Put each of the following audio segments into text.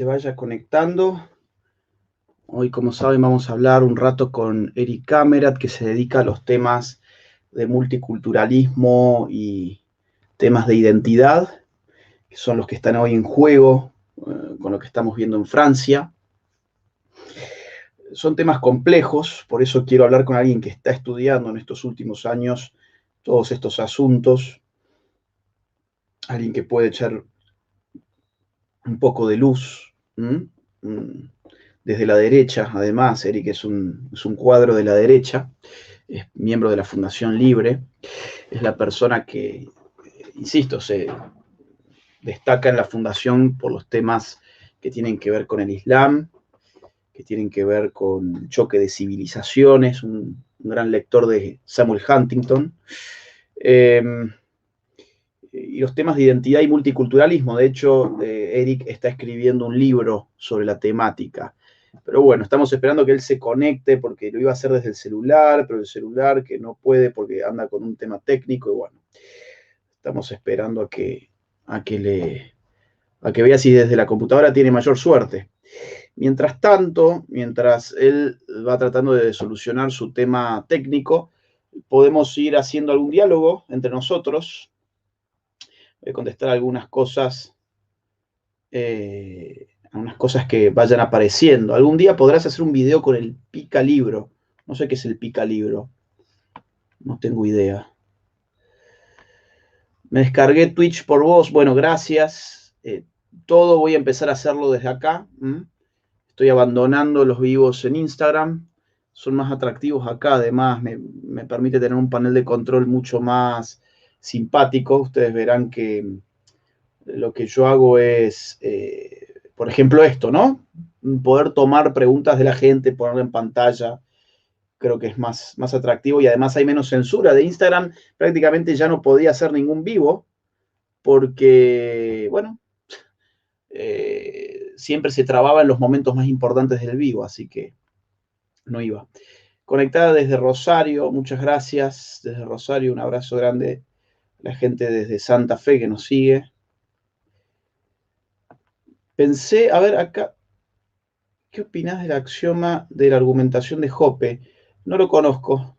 se vaya conectando. Hoy, como saben, vamos a hablar un rato con Eric Camerat, que se dedica a los temas de multiculturalismo y temas de identidad, que son los que están hoy en juego con lo que estamos viendo en Francia. Son temas complejos, por eso quiero hablar con alguien que está estudiando en estos últimos años todos estos asuntos, alguien que puede echar un poco de luz. Desde la derecha, además, Eric es un cuadro de la derecha, es miembro de la Fundación Libre, es la persona que, insisto, se destaca en la Fundación por los temas que tienen que ver con el Islam, que tienen que ver con choque de civilizaciones, un gran lector de Samuel Huntington, y los temas de identidad y multiculturalismo. De hecho, Eric está escribiendo un libro sobre la temática. Pero bueno, estamos esperando que él se conecte porque lo iba a hacer desde el celular, pero el celular que no puede porque anda con un tema técnico y bueno, estamos esperando a que vea si desde la computadora tiene mayor suerte. Mientras tanto, mientras él va tratando de solucionar su tema técnico, podemos ir haciendo algún diálogo entre nosotros. Voy a contestar algunas cosas que vayan apareciendo. Algún día podrás hacer un video con el pica libro. No sé qué es el pica libro. No tengo idea. Me descargué Twitch por vos. Bueno, gracias. Todo voy a empezar a hacerlo desde acá. Estoy abandonando los vivos en Instagram. Son más atractivos acá. Además, me permite tener un panel de control mucho más simpático. Ustedes verán que lo que yo hago es, por ejemplo, esto, ¿no? Poder tomar preguntas de la gente, ponerlo en pantalla, creo que es más atractivo y además hay menos censura. De Instagram prácticamente ya no podía hacer ningún vivo porque, bueno, siempre se trababa en los momentos más importantes del vivo, así que no iba. Conectada desde Rosario, muchas gracias. Desde Rosario, un abrazo grande a la gente desde Santa Fe que nos sigue. Pensé, a ver, acá, ¿qué opinás del axioma de la argumentación de Hoppe? No lo conozco.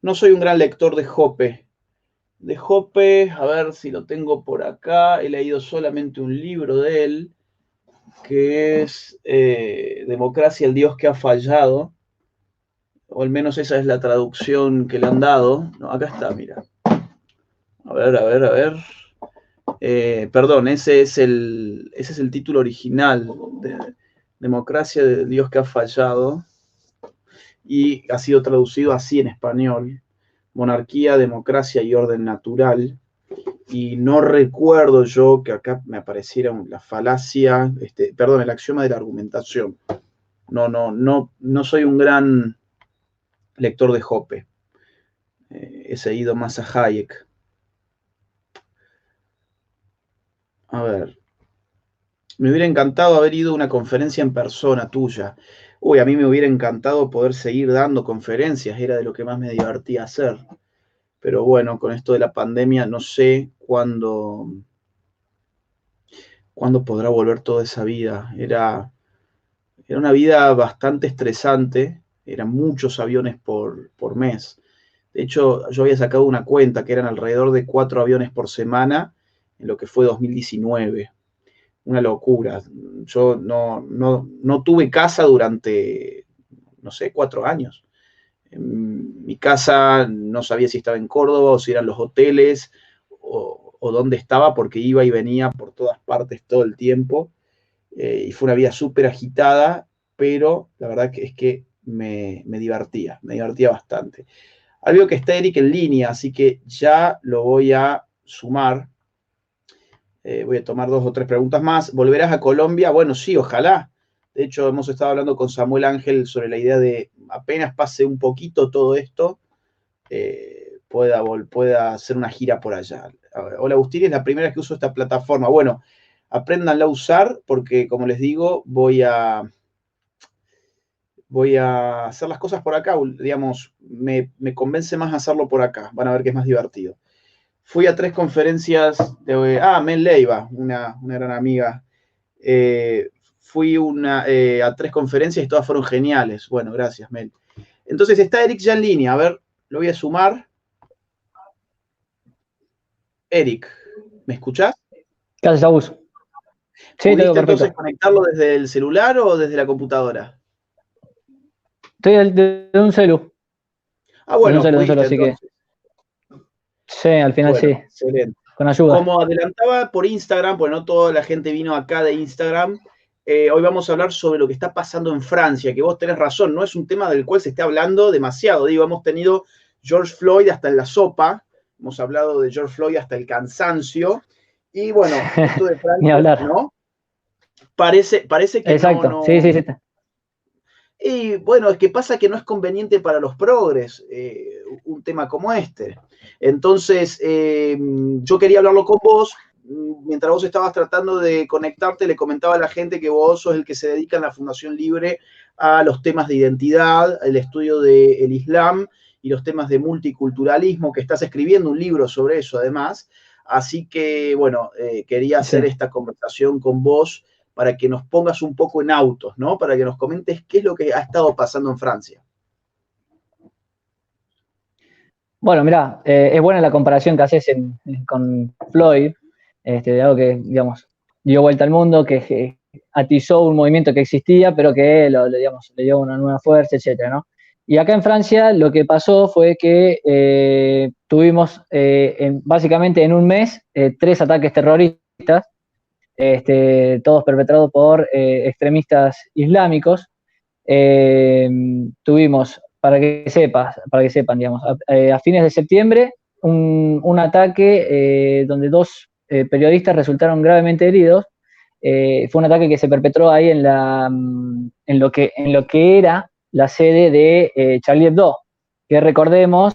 No soy un gran lector de Hoppe. De Hoppe, a ver si lo tengo por acá. He leído solamente un libro de él, que es Democracia, el Dios que ha fallado. O al menos esa es la traducción que le han dado. No, acá está, mira. A ver. Perdón, ese es el título original de Democracia, del Dios que ha fallado. Y ha sido traducido así en español: monarquía, democracia y orden natural. Y no recuerdo yo que acá me apareciera la falacia, perdón, el axioma de la argumentación. No soy un gran lector de Hoppe. He seguido más a Hayek. A ver, me hubiera encantado haber ido a una conferencia en persona tuya. Uy, a mí me hubiera encantado poder seguir dando conferencias, era de lo que más me divertía hacer. Pero bueno, con esto de la pandemia no sé cuándo podrá volver toda esa vida. Era una vida bastante estresante, eran muchos aviones por mes. De hecho, yo había sacado una cuenta que eran alrededor de 4 aviones por semana en lo que fue 2019. Una locura. Yo no tuve casa durante, no sé, 4 años. Mi casa no sabía si estaba en Córdoba o si eran los hoteles o dónde estaba, porque iba y venía por todas partes todo el tiempo. Y fue una vida súper agitada, pero la verdad que es que me divertía bastante. Algo que está Eric en línea, así que ya lo voy a sumar. Voy a tomar 2 o 3 preguntas más. ¿Volverás a Colombia? Bueno, sí, ojalá. De hecho, hemos estado hablando con Samuel Ángel sobre la idea de apenas pase un poquito todo esto, pueda hacer una gira por allá. Hola Agustín, es la primera vez que uso esta plataforma. Bueno, apréndanla a usar porque, como les digo, voy a hacer las cosas por acá. Digamos, me convence más hacerlo por acá. Van a ver que es más divertido. Fui a 3 conferencias de... Mel Leiva, una gran amiga. fui a 3 conferencias y todas fueron geniales. Bueno, gracias, Mel. Entonces está Eric ya en línea. A ver, lo voy a sumar. Eric, ¿me escuchás? ¿Qué haces, Agus? Sí, te digo ¿Pudiste entonces perfecto. conectarlo desde el celular o desde la computadora? Estoy de un celu. Ah, De un bueno, celu, de un celu, pudiste así que entonces. sí, al final Bueno, sí, excelente. con ayuda. Como adelantaba por Instagram, pues no toda la gente vino acá de Instagram, hoy vamos a hablar sobre lo que está pasando en Francia, que vos tenés razón, no es un tema del cual se esté hablando demasiado. Digo, hemos tenido George Floyd hasta en la sopa, hemos hablado de George Floyd hasta el cansancio, y bueno, esto de Ni Francia, hablar. ¿no? Parece que no, Exacto. Sí, no. sí, sí. Y bueno, es que pasa que no es conveniente para los progres un tema como este. Entonces, yo quería hablarlo con vos. Mientras vos estabas tratando de conectarte, le comentaba a la gente que vos sos el que se dedica en la Fundación Libre a los temas de identidad, el estudio del Islam y los temas de multiculturalismo, que estás escribiendo un libro sobre eso además. Así que, bueno, quería Sí. hacer esta conversación con vos para que nos pongas un poco en autos, ¿no? Para que nos comentes qué es lo que ha estado pasando en Francia. Bueno, mirá, es buena la comparación que haces con Floyd, de algo que, digamos, dio vuelta al mundo, que atizó un movimiento que existía, pero que digamos, le dio una nueva fuerza, etcétera, ¿no? Y acá en Francia lo que pasó fue que tuvimos básicamente en un mes 3 ataques terroristas, todos perpetrados por extremistas islámicos. Tuvimos, para que sepan, digamos, a fines de septiembre, un ataque donde 2 periodistas resultaron gravemente heridos. Fue un ataque que se perpetró ahí en lo que era la sede de Charlie Hebdo, que recordemos,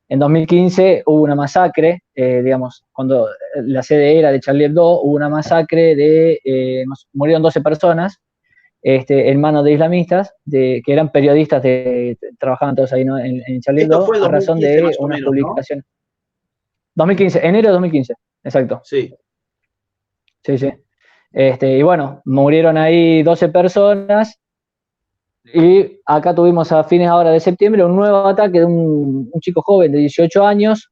en 2015 hubo una masacre, digamos, cuando la sede era de Charlie Hebdo, hubo una masacre murieron 12 personas, en manos de islamistas, que eran periodistas, trabajaban todos ahí, ¿no? en Charlie Esto Hebdo, fue el a razón 2015 de más o unas menos, ¿no? publicaciones. 2015, enero de 2015, exacto. Sí. Sí, sí. Y bueno, murieron ahí 12 personas. Y acá tuvimos a fines ahora de septiembre un nuevo ataque de un chico joven de 18 años,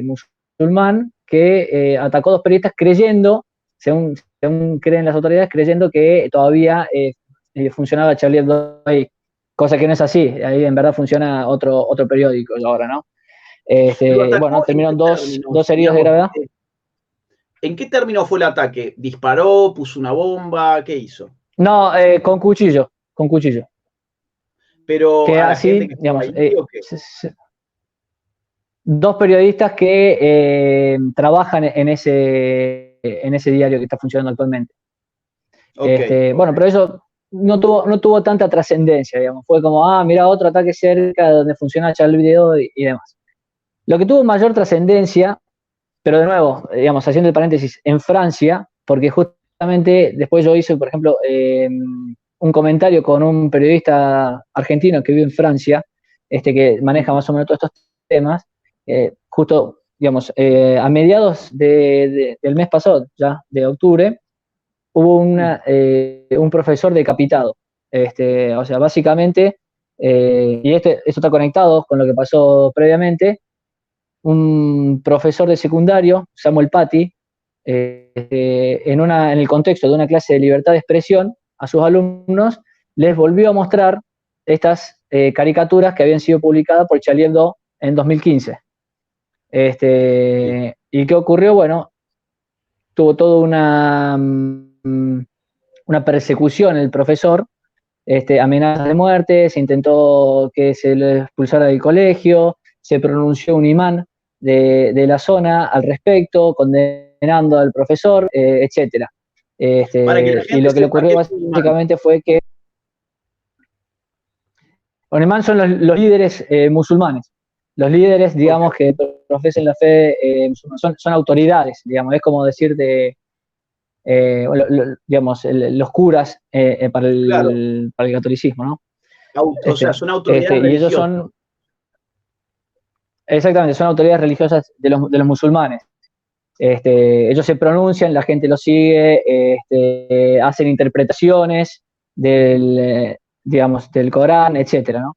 musulmán, que atacó a 2 periodistas creyendo, según creen las autoridades, creyendo que todavía funcionaba Charlie Hebdo ahí, cosa que no es así. Ahí en verdad funciona otro periódico ahora, ¿no? ¿Lo Bueno, atacó en qué terminaron dos términos? heridos de Digamos, gravedad. ¿en qué términos fue el ataque? ¿Disparó? ¿Puso una bomba? ¿Qué hizo? No, con cuchillo, con cuchillo. ¿Pero Que a la gente así, que estaba digamos, ahí o qué? 2 periodistas que trabajan en ese diario que está funcionando actualmente. Ok, ok. Bueno, pero eso no tuvo tanta trascendencia, digamos. Fue como, mira, otro ataque cerca de donde funciona Charlie Video y demás. Lo que tuvo mayor trascendencia, pero de nuevo, digamos, haciendo el paréntesis, en Francia, porque justamente después yo hice, por ejemplo, un comentario con un periodista argentino que vive en Francia, que maneja más o menos todos estos temas, justo, digamos, a mediados del mes pasado, ya de octubre, hubo un profesor decapitado. O sea, básicamente, y esto está conectado con lo que pasó previamente, un profesor de secundario, Samuel Paty, en el contexto de una clase de libertad de expresión, a sus alumnos les volvió a mostrar estas caricaturas que habían sido publicadas por Charlie Hebdo en 2015. ¿Y qué ocurrió? Bueno, tuvo toda una persecución el profesor, amenazas de muerte, se intentó que se le expulsara del colegio, se pronunció un imán de la zona al respecto, condenando al profesor, etcétera. Para que la Y gente lo que le sepa, ¿qué ocurrió es un imán? básicamente fue que los imán son los líderes musulmanes. Los líderes, Ok, digamos, que profesan la fe musulmana, son autoridades, digamos, es como decirte, digamos, los curas claro. para el catolicismo, ¿no? O sea, son autoridades Y ellos religiosas. exactamente, son autoridades religiosas de los musulmanes. Ellos se pronuncian, la gente los sigue, hacen interpretaciones digamos, del Corán, etcétera, ¿no?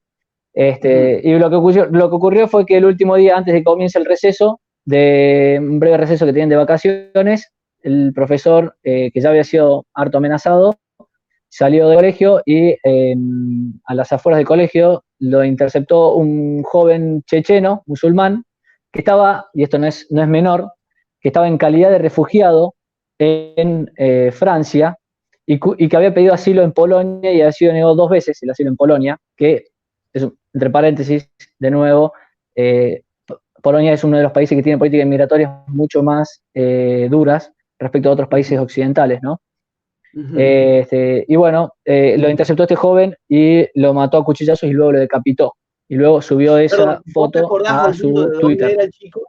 Y lo que ocurrió fue que el último día, antes de que comience el receso, de un breve receso que tienen de vacaciones, el profesor, que ya había sido harto amenazado, salió del colegio y a las afueras del colegio lo interceptó un joven checheno, musulmán, que estaba, y esto no es menor, que estaba en calidad de refugiado en Francia y que había pedido asilo en Polonia y había sido negado 2 veces el asilo en Polonia, que, entre paréntesis, de nuevo, Polonia es uno de los países que tiene políticas migratorias mucho más duras respecto a otros países occidentales, ¿no? Y bueno, lo interceptó este joven y lo mató a cuchillazos y luego lo decapitó. Y luego subió esa Perdón, ¿vos te foto acordás a oriundo su de dónde Twitter. era el chico?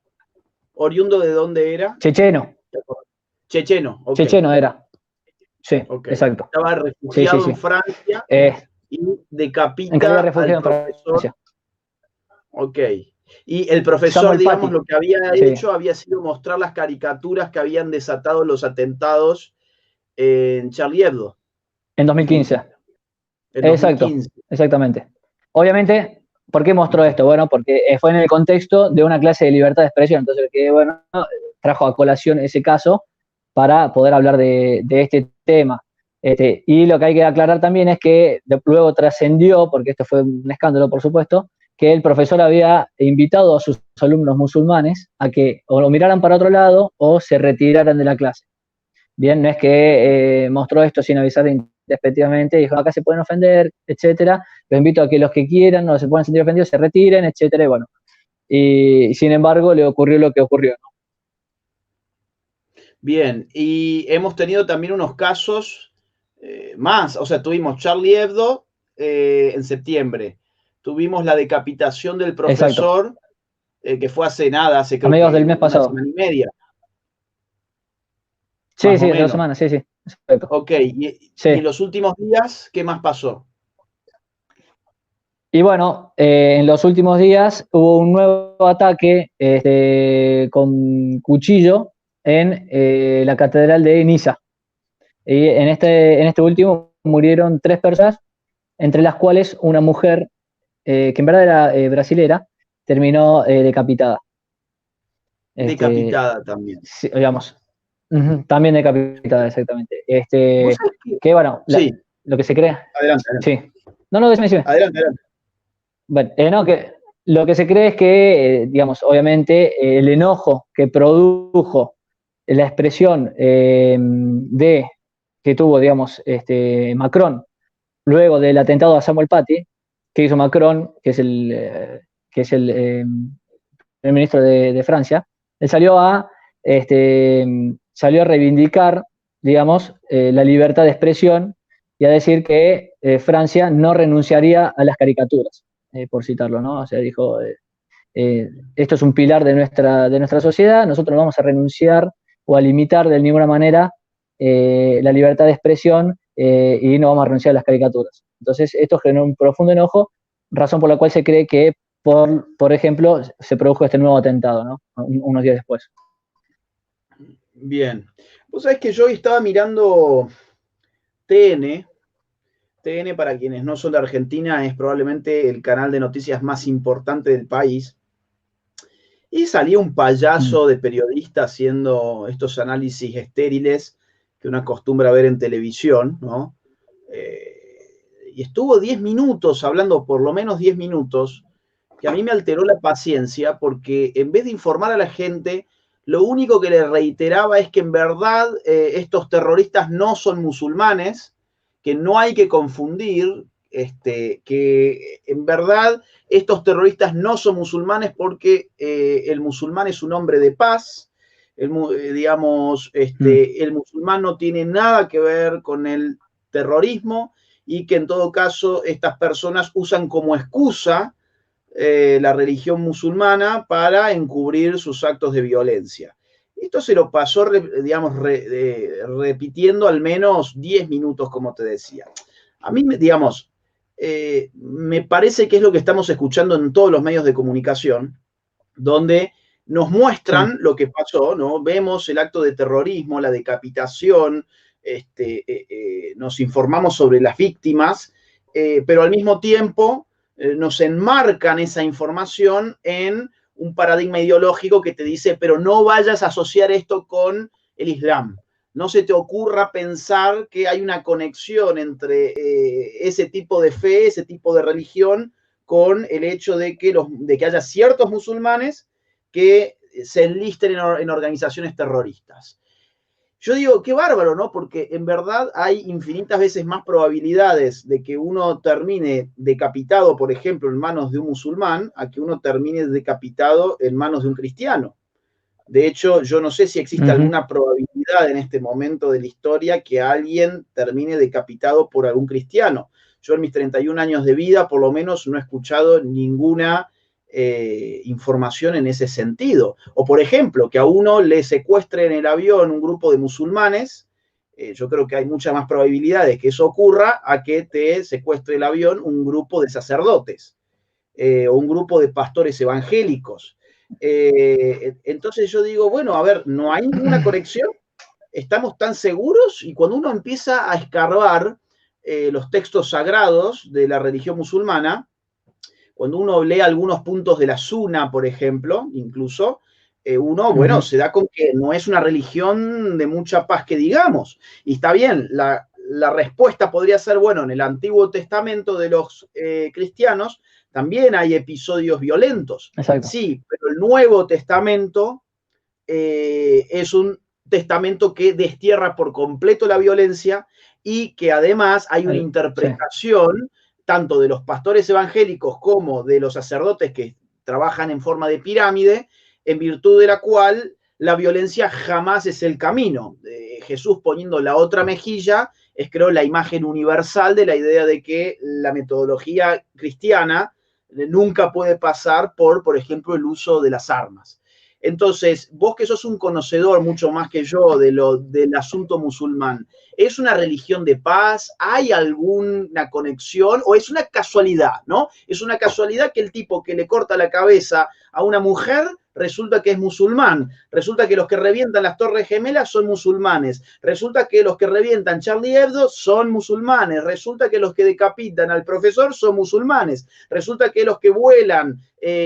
¿Oriundo de dónde era? Checheno, Checheno, ok, checheno era. Sí, ok. exacto. Estaba Sí, sí, refugiado en sí. Francia y En calidad decapita de al refugiado en profesor. Francia. Ok. Y el profesor, Samuel digamos, Paty. lo que había Sí, hecho había sido mostrar las caricaturas que habían desatado los atentados en Charlie Hebdo, en 2015. en Exacto, 2015. exactamente. Obviamente, ¿por qué mostró esto? Bueno, porque fue en el contexto de una clase de libertad de expresión. Entonces, que bueno, trajo a colación ese caso para poder hablar de este tema. Y lo que hay que aclarar también es que luego trascendió, porque esto fue un escándalo, por supuesto, que el profesor había invitado a sus alumnos musulmanes a que o lo miraran para otro lado o se retiraran de la clase. Bien, no es que mostró esto sin avisar despectivamente, dijo acá se pueden ofender, etcétera. Los invito a que los que quieran no se puedan sentir ofendidos se retiren, etcétera. Y bueno, y sin embargo le ocurrió lo que ocurrió, ¿no? Bien, y hemos tenido también unos casos más, o sea, tuvimos Charlie Hebdo en septiembre, tuvimos la decapitación del Exacto. profesor, que fue hace nada, hace A creo mediados que del mes una pasado. semana y media, Sí, más o sí, hace 2 menos. semanas, sí, sí. Exacto. Ok, y en Sí. los últimos días, ¿qué más pasó? Y bueno, en los últimos días hubo un nuevo ataque con cuchillo en la catedral de Niza. Y en este último murieron 3 personas, entre las cuales una mujer, que en verdad era brasilera, terminó decapitada. Decapitada también. Sí, digamos, también decapitada, exactamente. ¿Vos sabés qué? Que bueno, Sí, lo que se cree, adelante, adelante. sí. No, no, decime. Adelante, adelante. Bueno, no, que lo que se cree es que, digamos, obviamente, el enojo que produjo la expresión que tuvo, digamos, Macron luego del atentado a Samuel Paty, que hizo Macron, que es el primer ministro de Francia, él salió a reivindicar, digamos, la libertad de expresión y a decir que Francia no renunciaría a las caricaturas, por citarlo, ¿no? O sea, dijo, esto es un pilar de nuestra sociedad, nosotros no vamos a renunciar o a limitar de ninguna manera la libertad de expresión y no vamos a renunciar a las caricaturas. Entonces, esto generó un profundo enojo, razón por la cual se cree que, por ejemplo, se produjo este nuevo atentado, ¿no? Unos días después. Bien. Vos sabés que yo hoy estaba mirando TN. TN, para quienes no son de Argentina, es probablemente el canal de noticias más importante del país. Y salía un Mm. payaso de periodista haciendo estos análisis estériles que uno acostumbra ver en televisión, ¿no? Y estuvo 10 minutos hablando, por lo menos 10 minutos, que a mí me alteró la paciencia porque en vez de informar a la gente, lo único que le reiteraba es que en verdad estos terroristas no son musulmanes, que no hay que confundir, que en verdad estos terroristas no son musulmanes porque el musulmán es un hombre de paz, digamos, Mm. el musulmán no tiene nada que ver con el terrorismo y que en todo caso estas personas usan como excusa la religión musulmana para encubrir sus actos de violencia. Esto se lo pasó, digamos, repitiendo al menos 10 minutos, como te decía. A mí, digamos, me parece que es lo que estamos escuchando en todos los medios de comunicación, donde nos muestran lo que pasó, ¿no? Vemos el acto de terrorismo, la decapitación, nos informamos sobre las víctimas, pero al mismo tiempo nos enmarcan esa información en un paradigma ideológico que te dice, pero no vayas a asociar esto con el Islam. No se te ocurra pensar que hay una conexión entre ese tipo de fe, ese tipo de religión, con el hecho de que haya ciertos musulmanes que se enlisten en organizaciones terroristas. Yo digo, qué bárbaro, ¿no? Porque en verdad hay infinitas veces más probabilidades de que uno termine decapitado, por ejemplo, en manos de un musulmán, a que uno termine decapitado en manos de un cristiano. De hecho, yo no sé si existe alguna probabilidad en este momento de la historia que alguien termine decapitado por algún cristiano. Yo en mis 31 años de vida, por lo menos, no he escuchado ninguna información en ese sentido. O, por ejemplo, que a uno le secuestre en el avión un grupo de musulmanes, yo creo que hay muchas más probabilidades que eso ocurra a que te secuestre el avión un grupo de sacerdotes o un grupo de pastores evangélicos. Entonces yo digo, bueno, a ver, no hay ninguna conexión, estamos tan seguros, y cuando uno empieza a escarbar los textos sagrados de la religión musulmana, cuando uno lee algunos puntos de la Suna, por ejemplo, incluso, uno, bueno, se da con que no es una religión de mucha paz que digamos. Y está bien, la respuesta podría ser, bueno, en el Antiguo Testamento de los cristianos también hay episodios violentos. Exacto. Sí, pero el Nuevo Testamento es un testamento que destierra por completo la violencia y que además hay una interpretación tanto de los pastores evangélicos como de los sacerdotes que trabajan en forma de pirámide, en virtud de la cual la violencia jamás es el camino. Jesús poniendo la otra mejilla es, creo, la imagen universal de la idea de que la metodología cristiana nunca puede pasar por ejemplo, el uso de las armas. Entonces, vos que sos un conocedor mucho más que yo del asunto musulmán, ¿es una religión de paz? ¿Hay alguna conexión? ¿O es una casualidad, no? Es una casualidad que el tipo que le corta la cabeza a una mujer resulta que es musulmán. Resulta que los que revientan las Torres Gemelas son musulmanes. Resulta que los que revientan Charlie Hebdo son musulmanes. Resulta que los que decapitan al profesor son musulmanes. Resulta que los que vuelan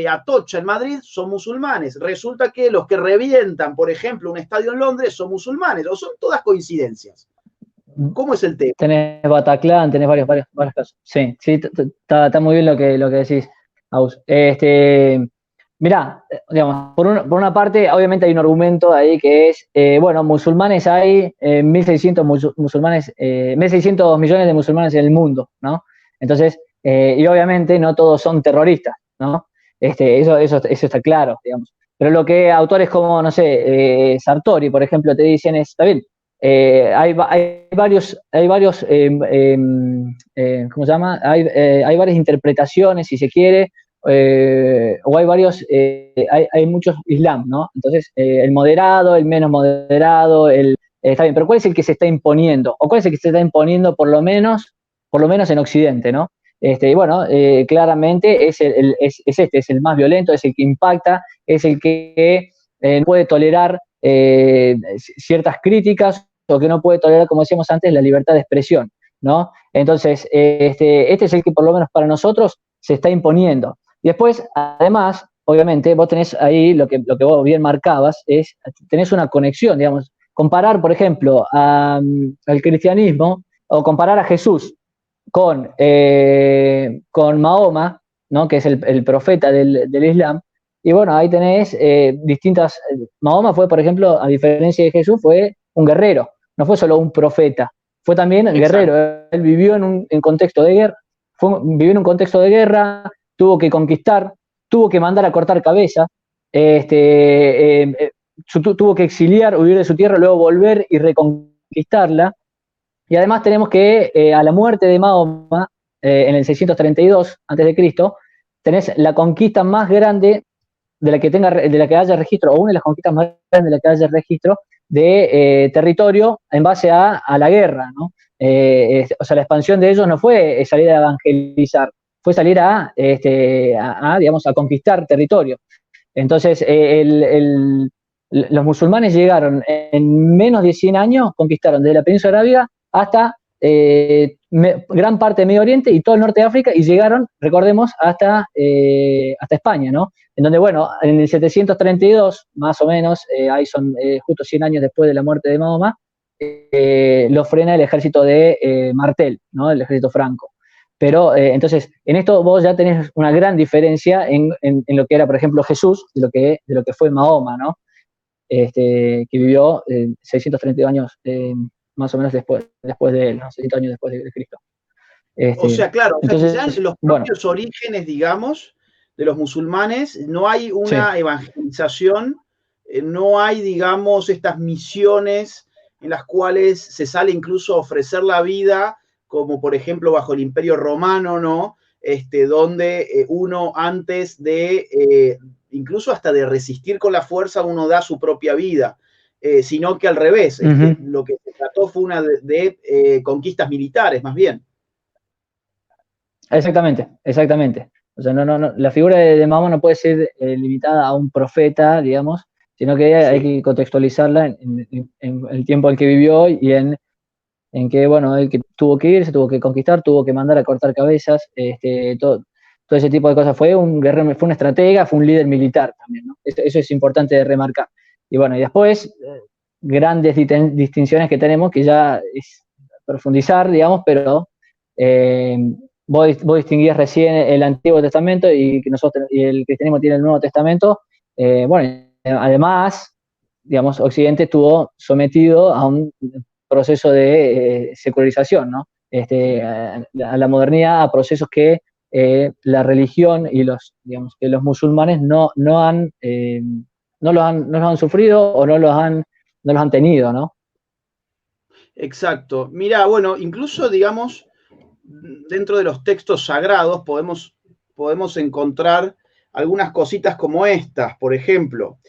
Atocha en Madrid son musulmanes. Resulta que los que revientan, por ejemplo, un estadio en Londres son musulmanes. O son todas coincidencias. ¿Cómo es el tema? Tenés Bataclan, tenés varios casos. Sí, está muy bien lo que decís, Aus. Mirá, digamos, por una parte, obviamente hay un argumento ahí que es, bueno, musulmanes hay 1.600 musulmanes, 1.600 millones de musulmanes en el mundo, ¿no? Entonces, y obviamente no todos son terroristas, ¿no? Eso está claro, digamos. Pero lo que autores como, no sé, Sartori, por ejemplo, te dicen es, está bien, hay varios ¿cómo se llama? Hay varias interpretaciones, si se quiere, o hay varios, hay muchos islam, ¿no? Entonces, el moderado, el menos moderado, está bien, pero ¿cuál es el que se está imponiendo? ¿O cuál es el que se está imponiendo por lo menos en Occidente, ¿no? Y bueno, claramente es el más violento, es el que impacta, es el que no puede tolerar ciertas críticas o que no puede tolerar, como decíamos antes, la libertad de expresión, ¿no? Entonces, este es el que por lo menos para nosotros se está imponiendo. Y después, además, obviamente, vos tenés ahí lo que vos bien marcabas, tenés una conexión, digamos, comparar, por ejemplo, al cristianismo o comparar a Jesús con Mahoma, ¿no? Que es el profeta del Islam. Y bueno, ahí tenés distintas. Mahoma fue, por ejemplo, a diferencia de Jesús, fue un guerrero, no fue solo un profeta, fue también guerrero. Él vivió en un contexto de guerra, vivió en un contexto de guerra, tuvo que conquistar, tuvo que mandar a cortar cabeza, tuvo que exiliar, huir de su tierra, luego volver y reconquistarla. Y además tenemos que a la muerte de Mahoma, en el 632 a.C., tenés la conquista más grande de la que haya registro, o una de las conquistas más grandes de la que haya registro, de territorio en base a la guerra, ¿no? O sea, la expansión de ellos no fue salir a evangelizar, fue salir digamos, a conquistar territorio. Entonces, los musulmanes llegaron en menos de 100 años, conquistaron desde la península arábiga hasta gran parte de Medio Oriente y todo el norte de África, y llegaron, recordemos, hasta España, ¿no? En donde, bueno, en el 732, más o menos, ahí son justo 100 años después de la muerte de Mahoma, lo frena el ejército de Martel, ¿no? El ejército franco. Pero entonces, en esto vos ya tenés una gran diferencia en lo que era, por ejemplo, Jesús de lo que fue Mahoma, ¿no? Que vivió 632 años más o menos después de él, ¿no? 600 años después de Cristo. O sea, claro, entonces, o sea, quizás en los propios orígenes, digamos, de los musulmanes, no hay una evangelización, no hay, digamos, estas misiones en las cuales se sale incluso a ofrecer la vida, como por ejemplo bajo el Imperio Romano, ¿no? Donde uno antes de, incluso hasta de resistir con la fuerza, uno da su propia vida. Sino que al revés, lo que se trató fue una de conquistas militares, más bien. Exactamente. O sea, la figura de Mahoma no puede ser limitada a un profeta, digamos, sino que hay que contextualizarla en el tiempo en que vivió y en que, bueno, el que tuvo que ir, se tuvo que conquistar, tuvo que mandar a cortar cabezas, todo ese tipo de cosas. Fue un guerrero, fue un estratega, fue un líder militar también, ¿no? Eso es importante de remarcar. Y bueno, y después, grandes distinciones que tenemos, que ya es profundizar, digamos, pero vos distinguías recién el Antiguo Testamento y el cristianismo tiene el Nuevo Testamento. Bueno, además, digamos, Occidente estuvo sometido a un proceso de secularización, ¿no? A la modernidad, a procesos que la religión y digamos, que los musulmanes no los han sufrido o no los han tenido, ¿no? Exacto. Mira, bueno, incluso, digamos, dentro de los textos sagrados podemos encontrar algunas cositas como estas, por ejemplo,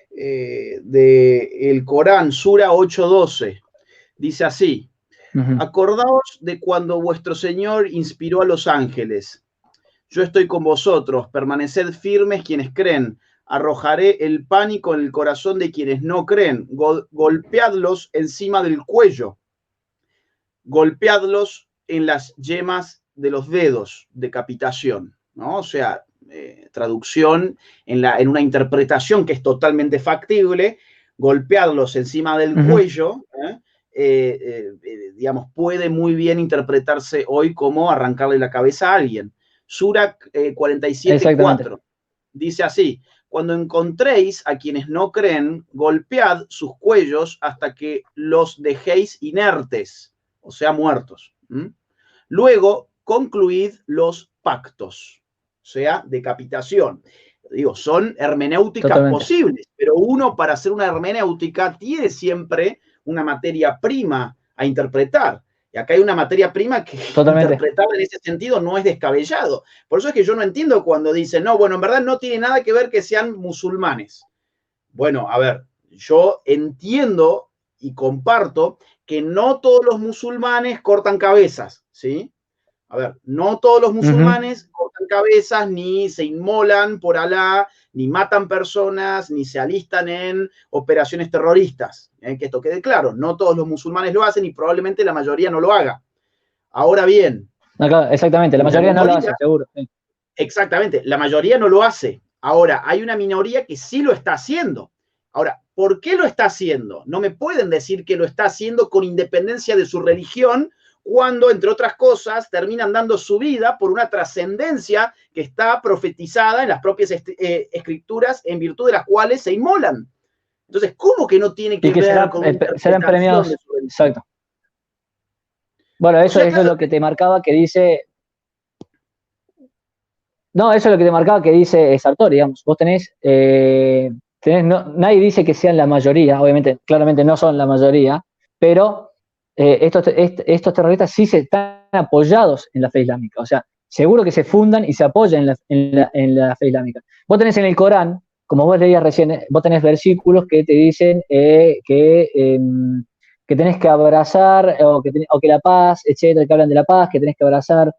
del Corán, Sura 8:12, dice así: acordaos de cuando vuestro Señor inspiró a los ángeles. Yo estoy con vosotros, permaneced firmes quienes creen. Arrojaré el pánico en el corazón de quienes no creen. Golpeadlos encima del cuello. Golpeadlos en las yemas de los dedos, decapitación, ¿no? O sea, traducción en una interpretación que es totalmente factible, golpearlos encima del cuello, digamos, puede muy bien interpretarse hoy como arrancarle la cabeza a alguien. Sura 47:4 dice así: cuando encontréis a quienes no creen, golpead sus cuellos hasta que los dejéis inertes, o sea, muertos. Luego, concluid los pactos, o sea, decapitación. Digo, son hermenéuticas posibles, pero uno, para hacer una hermenéutica, tiene siempre una materia prima a interpretar. Y acá hay una materia prima que interpretar en ese sentido no es descabellado. Por eso es que yo no entiendo cuando dicen, no, bueno, en verdad no tiene nada que ver que sean musulmanes. Bueno, a ver, yo entiendo y comparto que no todos los musulmanes cortan cabezas, ¿sí? A ver, no todos los musulmanes cortan cabezas, ni se inmolan por Alá, ni matan personas, ni se alistan en operaciones terroristas. Que esto quede claro, no todos los musulmanes lo hacen y probablemente la mayoría no lo haga. Ahora bien. No, claro, exactamente, la mayoría no lo hace, seguro. Sí. Exactamente, la mayoría no lo hace. Ahora, hay una minoría que sí lo está haciendo. Ahora, ¿por qué lo está haciendo? No me pueden decir que lo está haciendo con independencia de su religión, cuando, entre otras cosas, terminan dando su vida por una trascendencia que está profetizada en las propias escrituras, en virtud de las cuales se inmolan. Entonces, ¿cómo que no tiene que ver con serán premiados? Exacto. Bueno, eso es lo que te marcaba que dice... No, eso es lo que te marcaba que dice Sartori, digamos. Vos nadie dice que sean la mayoría, obviamente, claramente no son la mayoría, pero estos terroristas sí se están apoyados en la fe islámica. O sea, seguro que se fundan y se apoyan en la fe islámica. Vos tenés en el Corán, como vos leías recién, vos tenés versículos que te dicen que tenés que abrazar, o que la paz, etcétera, que hablan de la paz, que tenés que abrazar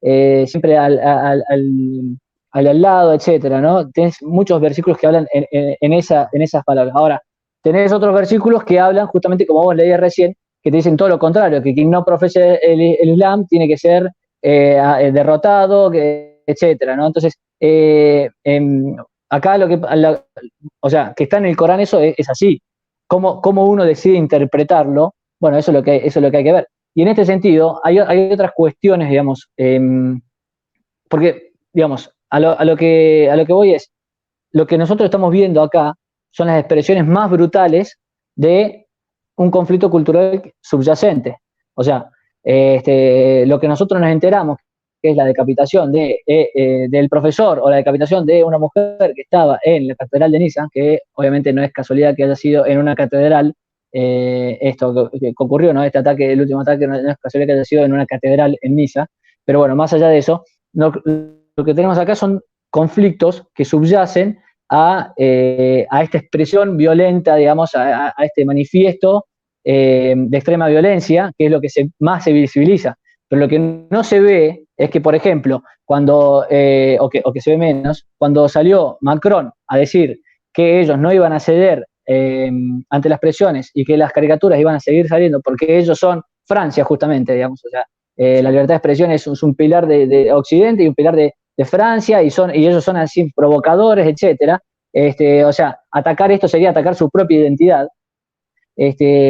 siempre al lado, etcétera, ¿no? Tenés muchos versículos que hablan en esas palabras. Ahora, tenés otros versículos que hablan, justamente como vos leías recién, que te dicen todo lo contrario, que quien no profese el Islam tiene que ser derrotado, etcétera, ¿no? Entonces, acá o sea, que está en el Corán eso es así. Cómo uno decide interpretarlo, bueno, eso es lo que hay que ver. Y en este sentido, hay otras cuestiones, digamos, porque, digamos, a lo que voy es, lo que nosotros estamos viendo acá son las expresiones más brutales de un conflicto cultural subyacente. O sea, lo que nosotros nos enteramos, que es la decapitación del profesor o la decapitación de una mujer que estaba en la catedral de Niza, que obviamente no es casualidad que haya sido en una catedral, esto que ocurrió, ¿no? Este ataque, el último ataque, no es casualidad que haya sido en una catedral en Niza, pero bueno, más allá de eso, lo que tenemos acá son conflictos que subyacen a esta expresión violenta, digamos, a este manifiesto de extrema violencia, que es lo que más se visibiliza. Pero lo que no se ve es que, por ejemplo, o que se ve menos, cuando salió Macron a decir que ellos no iban a ceder ante las presiones y que las caricaturas iban a seguir saliendo porque ellos son Francia, justamente, digamos, o sea, la libertad de expresión es un pilar de Occidente y un pilar de Francia, y ellos son así provocadores, etcétera. O sea, atacar esto sería atacar su propia identidad.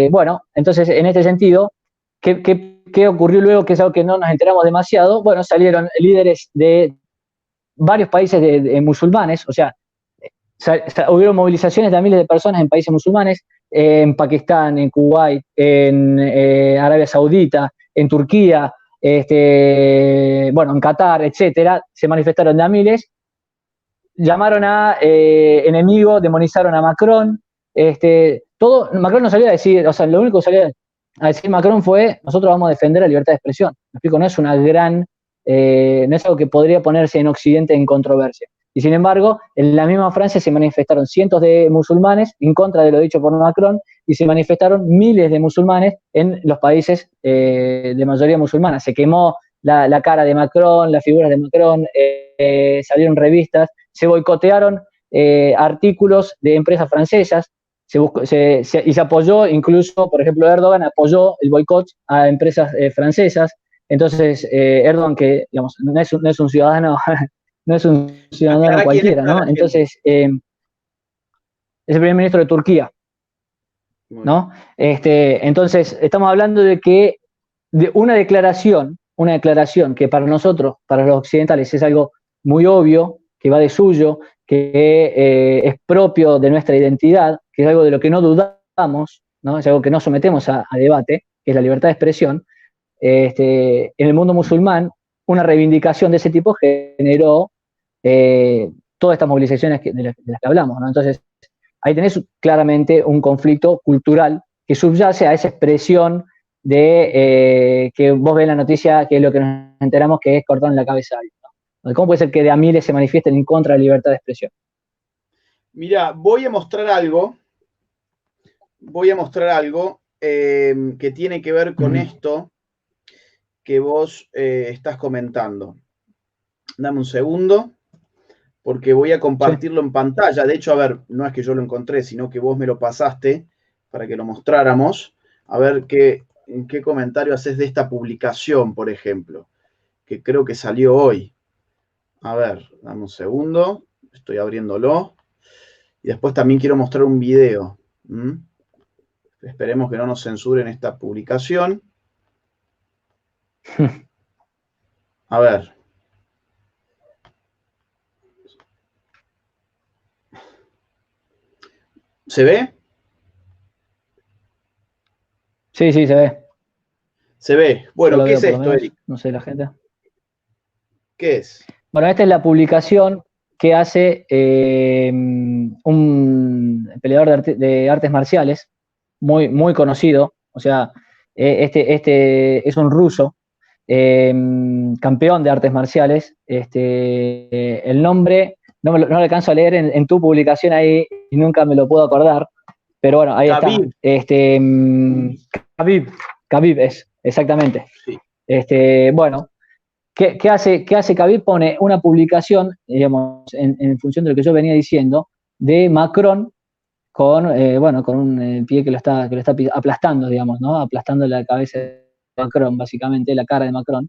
Bueno, entonces, en este sentido, ¿qué ocurrió luego? Que es algo que no nos enteramos demasiado. Bueno, salieron líderes de varios países de musulmanes, o sea, hubieron movilizaciones de miles de personas en países musulmanes, en Pakistán, en Kuwait, en Arabia Saudita, en Turquía, bueno, en Qatar, etcétera. Se manifestaron de a miles, llamaron a enemigos, demonizaron a Macron. Macron no salió a decir, o sea, lo único que salió a decir Macron fue: nosotros vamos a defender la libertad de expresión. Me explico, no es no es algo que podría ponerse en Occidente en controversia. Y sin embargo, en la misma Francia se manifestaron cientos de musulmanes en contra de lo dicho por Macron, y se manifestaron miles de musulmanes en los países de mayoría musulmana. Se quemó la cara de Macron, las figuras de Macron, salieron revistas, se boicotearon artículos de empresas francesas, y se apoyó, incluso, por ejemplo, Erdogan apoyó el boicot a empresas francesas. Entonces, Erdogan, que digamos, no es un ciudadano, no es un ciudadano cualquiera, ¿no? Entonces, es el primer ministro de Turquía, ¿no? Entonces, estamos hablando de una declaración que para nosotros, para los occidentales, es algo muy obvio, que va de suyo, que es propio de nuestra identidad, que es algo de lo que no dudamos, ¿no? Es algo que no sometemos a debate, que es la libertad de expresión. En el mundo musulmán, una reivindicación de ese tipo generó todas estas movilizaciones de las que hablamos, ¿no? Entonces, ahí tenés claramente un conflicto cultural que subyace a esa expresión que vos ves en la noticia, que es lo que nos enteramos, que es cortón en la cabeza. ¿No? ¿Cómo puede ser que de a miles se manifiesten en contra de la libertad de expresión? Mira, voy a mostrar algo que tiene que ver con esto que vos estás comentando. Dame un segundo, porque voy a compartirlo en pantalla. De hecho, a ver, no es que yo lo encontré, sino que vos me lo pasaste para que lo mostráramos. A ver qué comentario haces de esta publicación, por ejemplo, que creo que salió hoy. A ver, dame un segundo, estoy abriéndolo. Y después también quiero mostrar un video. Esperemos que no nos censuren esta publicación. A ver. ¿Se ve? Sí, se ve. Se ve. Bueno, ¿qué es esto, Eric? No sé, la gente. ¿Qué es? Bueno, esta es la publicación que hace un peleador de artes marciales muy, muy conocido. O sea, este es un ruso, campeón de artes marciales. El nombre no lo alcanzo a leer en tu publicación ahí y nunca me lo puedo acordar, pero bueno, ahí Khabib. Está. Khabib es, exactamente. Sí. Bueno, qué hace Kabir? Pone una publicación, digamos, en función de lo que yo venía diciendo, de Macron con, bueno, con un pie que lo está aplastando, digamos, ¿no? Aplastando la cabeza de Macron, básicamente, la cara de Macron.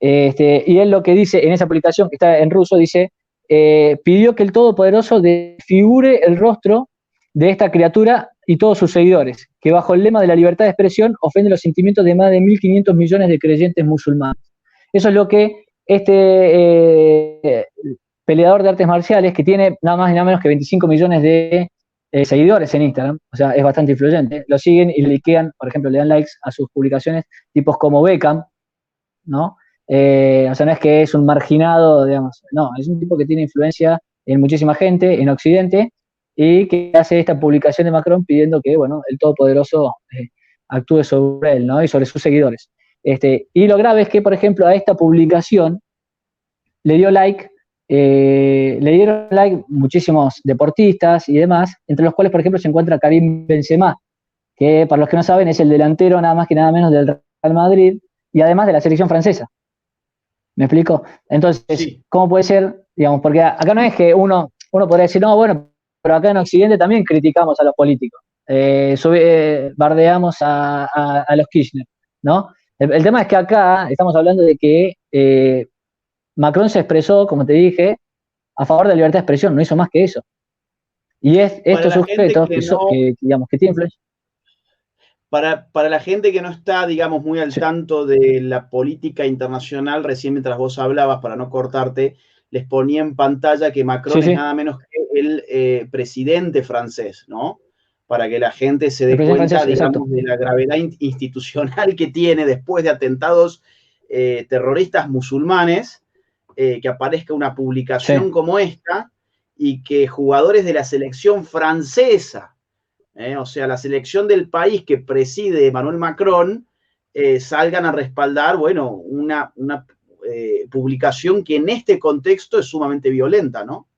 Y él lo que dice en esa publicación, que está en ruso, dice, pidió que el Todopoderoso desfigure el rostro de esta criatura y todos sus seguidores, que bajo el lema de la libertad de expresión ofende los sentimientos de más de 1.500 millones de creyentes musulmanes. Eso es lo que peleador de artes marciales, que tiene nada más y nada menos que 25 millones de seguidores en Instagram, o sea, es bastante influyente, lo siguen y le likean, por ejemplo, le dan likes a sus publicaciones, tipos como Beckham, ¿no? O sea, no es que es un marginado, digamos, no, es un tipo que tiene influencia en muchísima gente en Occidente y que hace esta publicación de Macron pidiendo que, bueno, el Todopoderoso actúe sobre él, ¿no? Y sobre sus seguidores. Y lo grave es que, por ejemplo, a esta publicación le dieron like muchísimos deportistas y demás, entre los cuales, por ejemplo, se encuentra Karim Benzema, que para los que no saben es el delantero nada más que nada menos del Real Madrid y además de la selección francesa. ¿Me explico? Entonces, Sí. ¿cómo puede ser? Digamos, porque acá no es que uno podría decir, no, bueno, pero acá en Occidente también criticamos a los políticos, bardeamos a los Kirchner, ¿no? El tema es que acá estamos hablando de que Macron se expresó, como te dije, a favor de la libertad de expresión, no hizo más que eso. Y Para estos la gente sujetos que no, digamos, que tienen influencia. para la gente que no está, digamos, muy al Sí, tanto de la política internacional, recién mientras vos hablabas, para no cortarte, les ponía en pantalla que sí, Macron es sí, nada menos que el presidente francés, ¿no? Para que la gente se el dé presidente cuenta, francés, exacto. digamos, de la gravedad institucional que tiene después de atentados terroristas musulmanes, que aparezca una Sí. publicación como esta y que jugadores de la selección francesa, o sea, la selección del país que preside Emmanuel Macron, salgan a respaldar, bueno, una publicación que en este contexto es sumamente violenta, ¿no?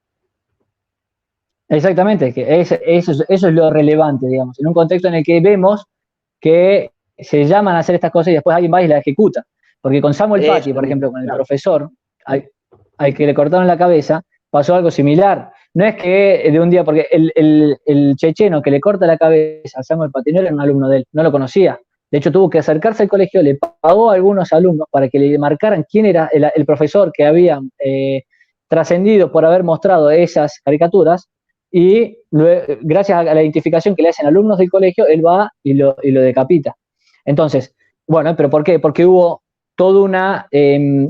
Exactamente, que eso es lo relevante, digamos, en un contexto en el que vemos que se llaman a hacer estas cosas y después alguien va y la ejecuta. Porque con Samuel Paty, Eso por mismo, ejemplo, con el claro. profesor, al que le cortaron la cabeza, pasó algo similar. No es que de un día, porque el checheno que le corta la cabeza a Samuel Paty no era un alumno de él, no lo conocía. De hecho, tuvo que acercarse al colegio, le pagó a algunos alumnos para que le marcaran quién era el profesor que había trascendido por haber mostrado esas caricaturas y gracias a la identificación que le hacen alumnos del colegio, él va y lo decapita. Entonces, bueno, ¿pero por qué? Porque hubo toda una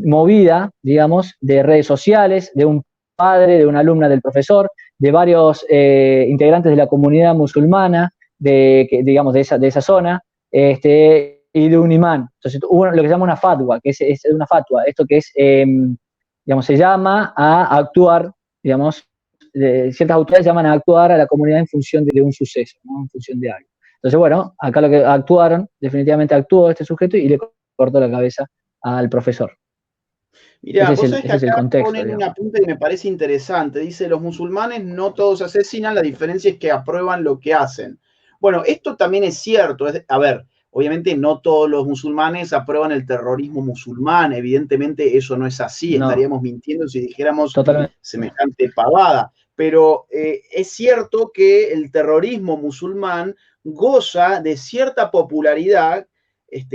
movida, digamos, de redes sociales, de un padre, de una alumna del profesor, de varios integrantes de la comunidad musulmana, digamos, de esa zona, y de un imán. Entonces hubo lo que se llama una fatwa, que es una fatwa, esto que es, digamos, se llama a actuar, digamos, ciertas autoridades llaman a actuar a la comunidad en función de un suceso, ¿no? En función de algo. Entonces, bueno, acá lo que actuaron, definitivamente actuó este sujeto y le cortó la cabeza al profesor. Mirá, vos sabés que Ese es el acá contexto, ponen un digamos. apunte que me parece interesante. Dice, los musulmanes no todos asesinan, la diferencia es que aprueban lo que hacen. Bueno, esto también es cierto. A ver, obviamente no todos los musulmanes aprueban el terrorismo musulmán. Evidentemente eso no es así. No, Estaríamos mintiendo si dijéramos totalmente. semejante pavada. Pero es cierto que el terrorismo musulmán goza de cierta popularidad,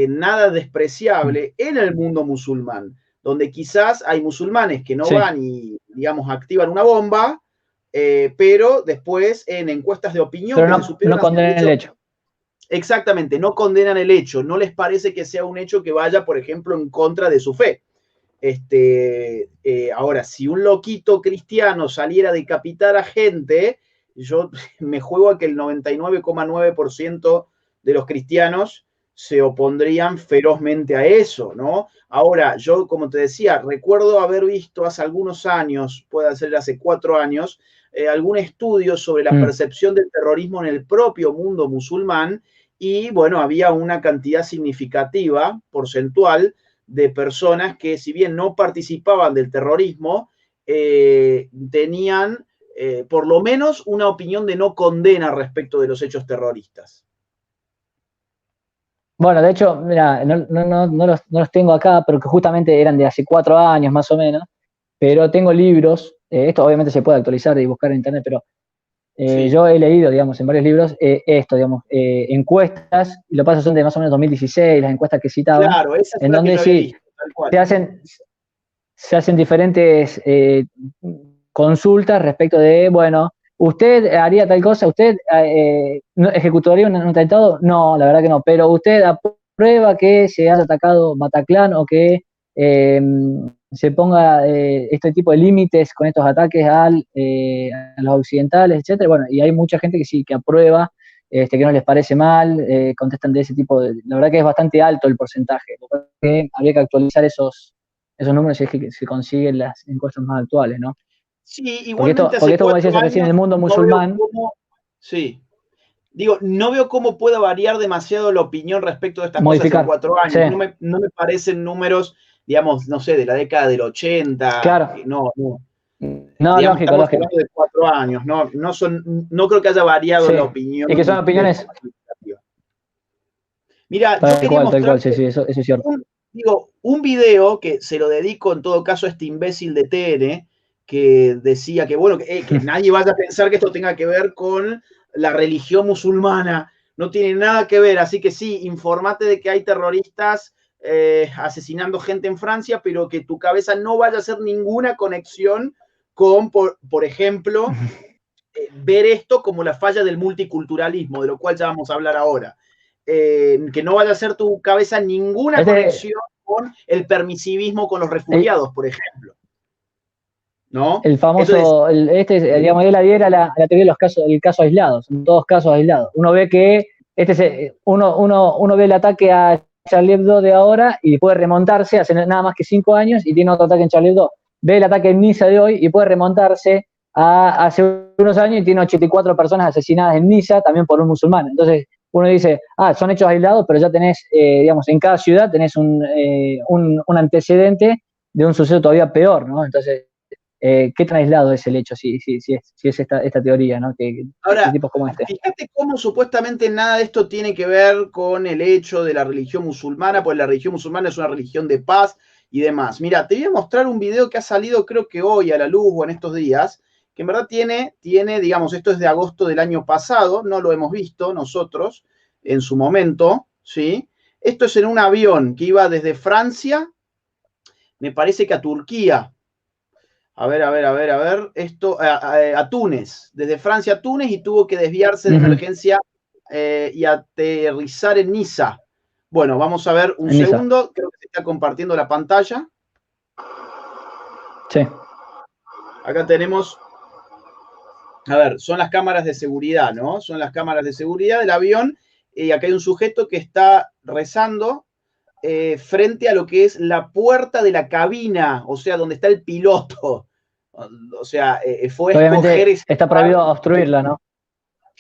nada despreciable en el mundo musulmán, donde quizás hay musulmanes que no Sí, van y, digamos, activan una bomba, pero después en encuestas de opinión pero que se supieron no hacer condenan el mucho, hecho. exactamente, no condenan el hecho, no les parece que sea un hecho que vaya, por ejemplo, en contra de su fe. Ahora, si un loquito cristiano saliera a decapitar a gente, yo me juego a que el 99,9% de los cristianos se opondrían ferozmente a eso, ¿no? Ahora, yo, como te decía, recuerdo haber visto hace algunos años, puede ser hace 4 años, algún estudio sobre la Mm. percepción del terrorismo en el propio mundo musulmán y, bueno, había una cantidad significativa, porcentual, de personas que, si bien no participaban del terrorismo, tenían por lo menos una opinión de no condena respecto de los hechos terroristas. Bueno, de hecho, mira, no los tengo acá, pero que justamente eran de hace 4 años más o menos, pero tengo libros, esto obviamente se puede actualizar y buscar en internet, pero Sí, yo he leído, digamos, en varios libros esto, digamos, encuestas, y lo pasa son de más o menos 2016, las encuestas que citaban, claro, esa en fue la que donde yo había sí, visto, tal cual. se hacen, se hacen diferentes consultas respecto de, bueno, ¿usted haría tal cosa? ¿Usted ejecutaría un atentado? No, la verdad que no, pero ¿usted aprueba que se haya atacado Bataclan o que eh, se ponga este tipo de límites con estos ataques a los occidentales, etcétera? Bueno, y hay mucha gente que sí, que aprueba, que no les parece mal, contestan de ese tipo de... La verdad que es bastante alto el porcentaje, que habría que actualizar esos números si es que se consiguen las encuestas más actuales, ¿no? Sí, igualmente Porque hace esto, como decías 4 recién, en años el mundo no veo musulmán, cómo, sí, digo, no veo cómo pueda variar demasiado la opinión respecto de estas cosas en modificar. 4 años. Sí, No me parecen números, digamos, no sé, de la década del 80, claro. no, no. No, Digamos, lógico, estamos lógico. hablando de 4 años, no creo que haya variado Sí. la opinión Y que son de opiniones forma significativa. Mira, yo quería tal cual, sí, mostrarte sí, eso es cierto. un video que se lo dedico en todo caso a este imbécil de TN, que decía que, bueno, que nadie vaya a pensar que esto tenga que ver con la religión musulmana, no tiene nada que ver, así que sí, informate de que hay terroristas asesinando gente en Francia, pero que tu cabeza no vaya a hacer ninguna conexión con, por ejemplo, ver esto como la falla del multiculturalismo, de lo cual ya vamos a hablar ahora. Que no vaya a hacer tu cabeza ninguna Este, conexión con el permisivismo con los el, refugiados, por ejemplo. ¿No? el Entonces, famoso, digamos, él adhiera a la teoría de los casos, el caso aislado, son todos casos aislados. Uno ve que uno ve el ataque a Charlie Hebdo de ahora y puede remontarse hace nada más que 5 años y tiene otro ataque en Charlie Hebdo. Ve el ataque en Niza de hoy y puede remontarse a hace unos años y tiene 84 personas asesinadas en Niza también por un musulmán. Entonces uno dice, son hechos aislados, pero ya tenés, digamos, en cada ciudad tenés un antecedente de un suceso todavía peor, ¿no? Entonces, ¿qué tan aislado es el hecho si es esta teoría, ¿no? De ahora, tipos como este. fíjate cómo supuestamente nada de esto tiene que ver con el hecho de la religión musulmana, pues la religión musulmana es una religión de paz y demás. Mira, te voy a mostrar un video que ha salido creo que hoy a la luz o en estos días, que en verdad digamos, esto es de agosto del año pasado, no lo hemos visto nosotros en su momento, ¿sí? Esto es en un avión que iba desde Francia, me parece que a Turquía, esto, a Túnez, desde Francia a Túnez y tuvo que desviarse de emergencia y aterrizar en Niza. Bueno, vamos a ver un En Niza. segundo, creo que se está compartiendo la pantalla. Sí. Acá tenemos, a ver, son las cámaras de seguridad, ¿no? Son las cámaras de seguridad del avión y acá hay un sujeto que está rezando frente a lo que es la puerta de la cabina, o sea, donde está el piloto. O sea, fue escoger Obviamente ese está lugar prohibido obstruirla, ¿no?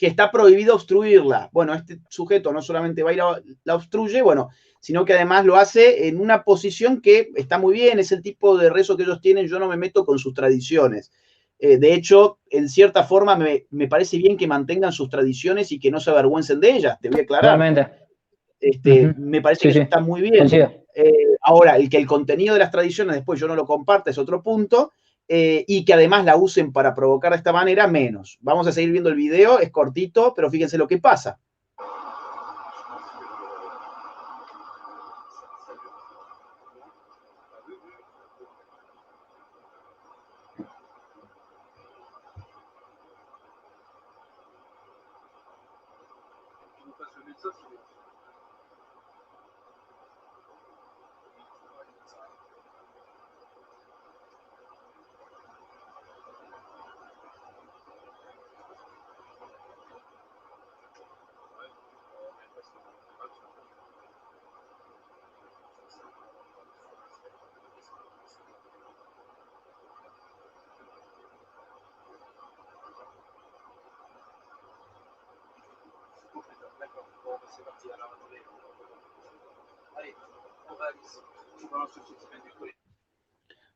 que está prohibido obstruirla. Bueno, este sujeto no solamente va y la obstruye, bueno, sino que además lo hace en una posición que está muy bien, es el tipo de rezo que ellos tienen, yo no me meto con sus tradiciones. De hecho, en cierta forma me parece bien que mantengan sus tradiciones y que no se avergüencen de ellas, te voy a aclarar. Totalmente. Uh -huh. Me parece Sí, que eso sí. está muy bien. Coincido. Ahora, el que el contenido de las tradiciones después yo no lo comparta es otro punto, y que además la usen para provocar de esta manera, menos. Vamos a seguir viendo el video, es cortito, pero fíjense lo que pasa.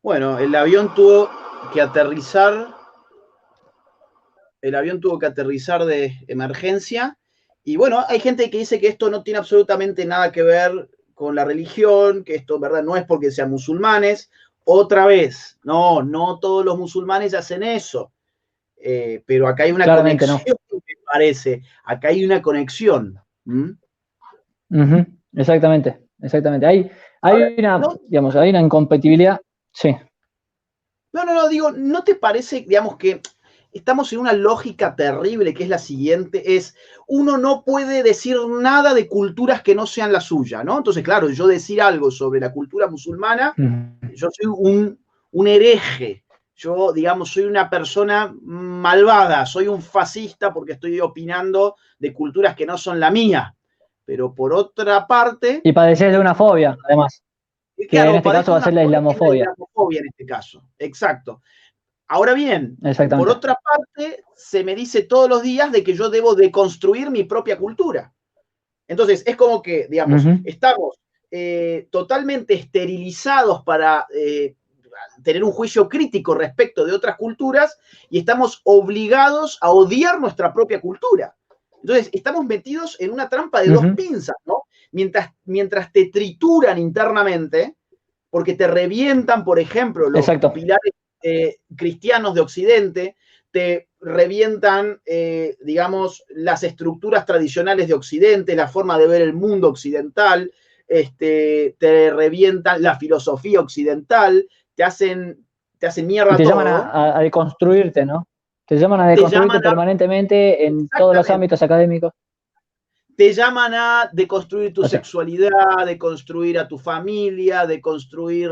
Bueno, el avión tuvo que aterrizar de emergencia Y bueno, hay gente que dice que esto no tiene absolutamente nada que ver con la religión, que esto, ¿verdad? No es porque sean musulmanes. Otra vez, no todos los musulmanes hacen eso. Pero acá hay una Claramente no. conexión, me parece. Acá hay una conexión. ¿Mm? Ujú, exactamente. Ahora, Digamos, hay una incompatibilidad. Sí. digo, ¿no te parece, digamos, que estamos en una lógica terrible que es la siguiente? Es, uno no puede decir nada de culturas que no sean la suya, ¿no? Entonces, claro, yo decir algo sobre la cultura musulmana, Ujú. yo soy un hereje. Yo, digamos, soy una persona malvada, soy un fascista porque estoy opinando de culturas que no son la mía. Pero por otra parte, Y padeces de una fobia, además, que en claro, este caso padezco va a una ser la fobia que es la islamofobia. islamofobia en este caso. Exacto. Ahora bien, por Exactamente. otra parte, se me dice todos los días de que yo debo deconstruir mi propia cultura. Entonces, es como que, digamos, Ujú. estamos totalmente esterilizados para tener un juicio crítico respecto de otras culturas y estamos obligados a odiar nuestra propia cultura. Entonces, estamos metidos en una trampa de dos Ujú. pinzas, ¿no? Mientras te trituran internamente, porque te revientan, por ejemplo, los Exacto. pilares cristianos de Occidente, te revientan, digamos, las estructuras tradicionales de Occidente, la forma de ver el mundo occidental, te revientan la filosofía occidental, te hacen Y mierda te llaman todo, a deconstruirte, ¿no? Te llaman a te deconstruirte llaman a, permanentemente en todos los exactamente, ámbitos académicos. te llaman a deconstruir tu O sea, sexualidad, de construir a tu familia, de construir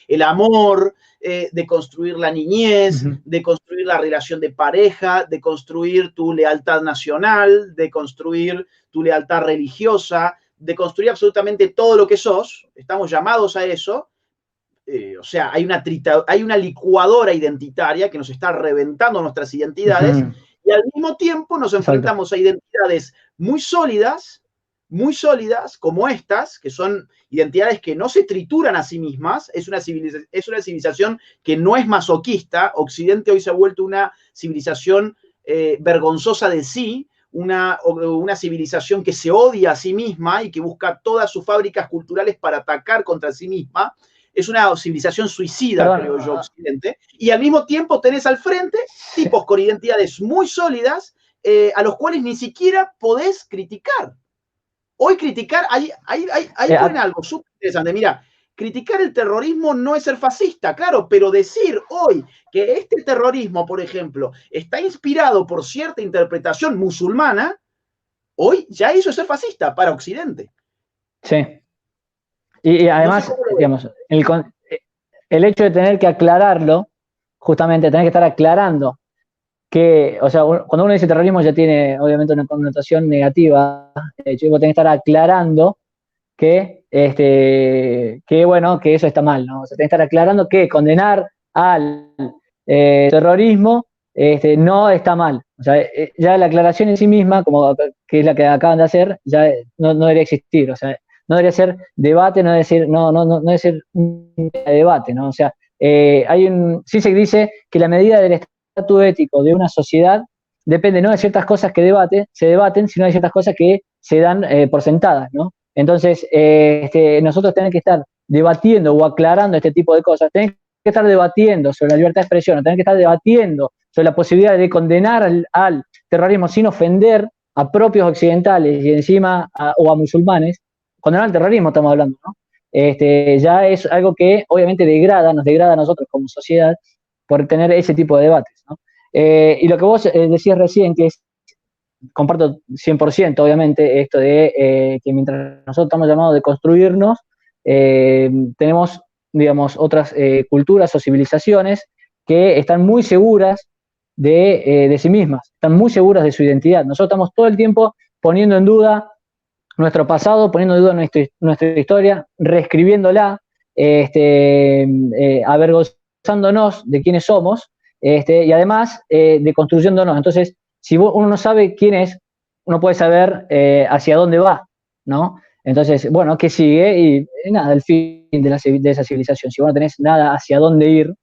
el amor, de construir la niñez, ujú. de construir la relación de pareja, de construir tu lealtad nacional, de construir tu lealtad religiosa, de construir absolutamente todo lo que sos. Estamos llamados a eso. O sea, hay una licuadora identitaria que nos está reventando nuestras identidades Ujú. y al mismo tiempo nos Exacto. enfrentamos a identidades muy sólidas como estas, que son identidades que no se trituran a sí mismas, es una civilización que no es masoquista. Occidente hoy se ha vuelto una civilización vergonzosa de sí, una civilización que se odia a sí misma y que busca todas sus fábricas culturales para atacar contra sí misma. Es una civilización suicida, Perdón. creo yo, Occidente, y al mismo tiempo tenés al frente Sí. tipos con identidades muy sólidas a los cuales ni siquiera podés criticar. Hoy criticar, ahí Eh, ponen a- algo súper interesante. Mira, criticar el terrorismo no es ser fascista, claro, pero decir hoy que este terrorismo, por ejemplo, está inspirado por cierta interpretación musulmana, hoy ya eso es ser fascista para Occidente. sí. Y No sé además, cómo lo ves. digamos, el hecho de tener que aclararlo, justamente tener que estar aclarando que, o sea, cuando uno dice terrorismo ya tiene obviamente una connotación negativa. De hecho, vos tenés que estar aclarando que bueno, que eso está mal, ¿no? O sea, tenés que estar aclarando que condenar al terrorismo no está mal. O sea, ya la aclaración en sí misma, como que es la que acaban de hacer, ya no debería existir. O sea, no debería ser debate, no debe ser un debate, ¿no? O sea, sí se dice que la medida del estatus ético de una sociedad depende no de ciertas cosas que se debaten, sino de ciertas cosas que se dan por sentadas, ¿no? Entonces, nosotros tenemos que estar debatiendo o aclarando este tipo de cosas, tenemos que estar debatiendo sobre la libertad de expresión, tenemos que estar debatiendo sobre la posibilidad de condenar al terrorismo sin ofender a propios occidentales y encima o a musulmanes. Condenar al terrorismo estamos hablando, ¿no? Ya es algo que obviamente nos degrada a nosotros como sociedad por tener ese tipo de debates, ¿no? Y lo que vos decías recién, que es comparto 100%, obviamente, esto de que mientras nosotros estamos llamados de construirnos, tenemos, digamos, otras culturas o civilizaciones que están muy seguras de sí mismas, están muy seguras de su identidad. Nosotros estamos todo el tiempo poniendo en duda nuestro pasado, poniendo en duda nuestra historia, reescribiéndola, avergonzándonos de quiénes somos, y además deconstruyéndonos. Entonces, si uno no sabe quién es, uno puede saber hacia dónde va, ¿no? Entonces, bueno, ¿qué sigue? Y nada, el fin de esa civilización. Si vos no tenés nada hacia dónde ir,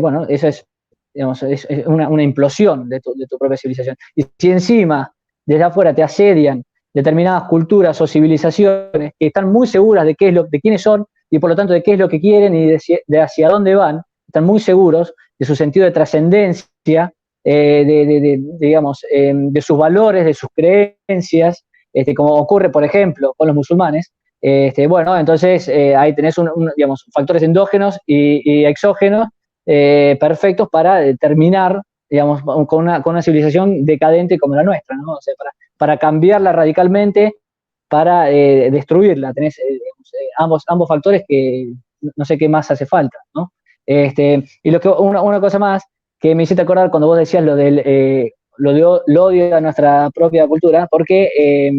bueno, eso es, digamos, es una implosión de tu propia civilización. Y si encima desde afuera te asedian determinadas culturas o civilizaciones que están muy seguras de de quiénes son y por lo tanto de qué es lo que quieren y de hacia dónde van, están muy seguros de su sentido de trascendencia, digamos, de sus valores, de sus creencias, como ocurre, por ejemplo, con los musulmanes. Bueno, entonces ahí tenés digamos, factores endógenos y exógenos perfectos para terminar, digamos, con una civilización decadente como la nuestra, ¿no? O sea, para cambiarla radicalmente, para destruirla. Tenés ambos factores que no sé qué más hace falta, ¿no? Y una cosa más que me hiciste acordar cuando vos decías lo odio a nuestra propia cultura, porque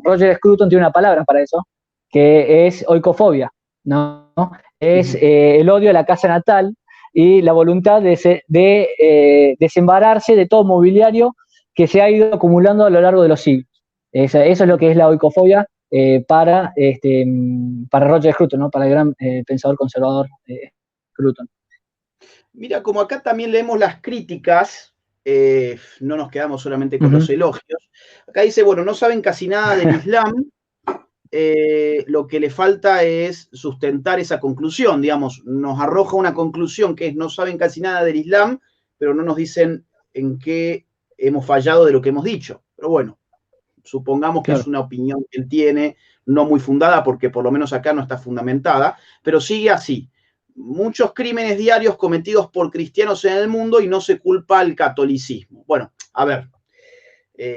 Roger Scruton tiene una palabra para eso, que es oikofobia, ¿no? Es el odio a la casa natal y la voluntad de desembararse de todo mobiliario que se ha ido acumulando a lo largo de los siglos. Eso es lo que es la oikofobia para Roger Scruton, ¿no? Para el gran pensador conservador Scruton. Mira, como acá también leemos las críticas, no nos quedamos solamente con los elogios. Acá dice, bueno, no saben casi nada del Islam, lo que le falta es sustentar esa conclusión, digamos, nos arroja una conclusión que es no saben casi nada del Islam, pero no nos dicen en qué hemos fallado de lo que hemos dicho. Pero bueno, supongamos que es una opinión que él tiene, no muy fundada, porque por lo menos acá no está fundamentada, pero sigue así. Muchos crímenes diarios cometidos por cristianos en el mundo y no se culpa al catolicismo. Bueno, a ver,